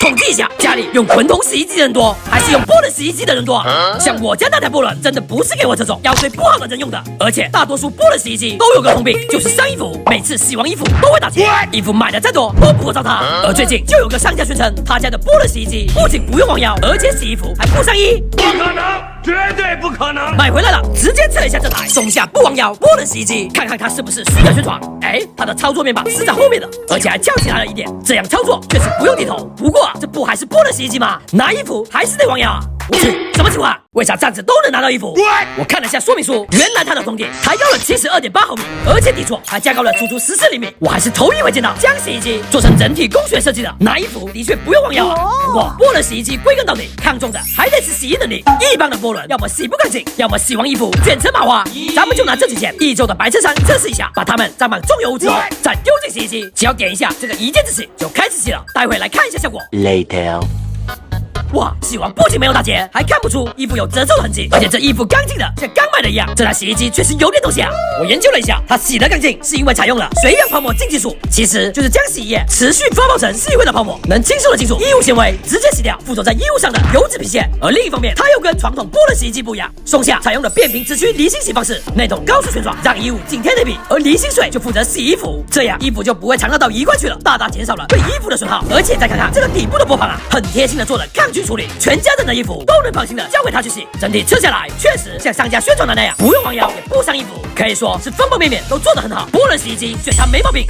统计一下，家里用滚筒洗衣机的人多，还是用波轮洗衣机的人多？像我家那台波轮，真的不是给我这种腰椎不好的人用的。而且大多数波轮洗衣机都有个通病，就是伤衣服，每次洗完衣服都会打结，衣服买的再多都不够糟蹋。而最近就有个商家宣称，他家的波轮洗衣机不仅不用弯腰，而且洗衣服还不伤衣。不可能，绝对不可能！买回来了，直接测一下这台松下不弯腰波轮洗衣机，看看它是不是虚假宣传。哎，它的操作面板是在后面的，而且还翘起来了一点，这样操作确实不用低头。不过这不还是波轮洗衣机吗？拿衣服还是得弯腰啊！我去，什么情况？为啥站着都能拿到衣服？我看了下说明书，原来它的通电抬高了72.8毫米，而且底座还加高了足足14厘米。我还是头一回见到将洗衣机做成人体工学设计的，拿衣服的确不用弯腰啊。不过波轮洗衣机归根到底看重的还得是洗衣能力，一般的波轮要么洗不干净，要么洗完衣服卷成麻花。咱们就拿这几件1周的白衬衫测试一下，把它们沾满重油之后再丢进洗衣机，只要点一下这个一键制洗就开始洗了。待会来看一下效果。 Later。哇，洗完不仅没有打结，还看不出衣服有褶皱的痕迹，而且这衣服干净的像刚买的一样。这台洗衣机确实有点东西啊！我研究了一下，它洗得干净是因为采用了水氧泡沫净技术，其实就是将洗衣液持续发泡成细微的泡沫，能亲手的金属衣物纤维直接洗掉附着在衣物上的油脂皮屑。而另一方面，它又跟传统波轮洗衣机不一样，松下采用了变频直驱离心洗方式，那种高速旋转让衣物紧贴内壁，而离心水就负责洗衣服，这样衣服就不会缠绕到衣柜去了，大大减少了对衣服的损耗。而且再看看这个底部的波盘啊，很贴心的做了抗菌处理，全家人的衣服都能放心的交给他去洗。整体测下来，确实像商家宣传的那样，不用弯腰也不伤衣服，可以说是方方面面都做得很好。波轮洗衣机选它没毛病。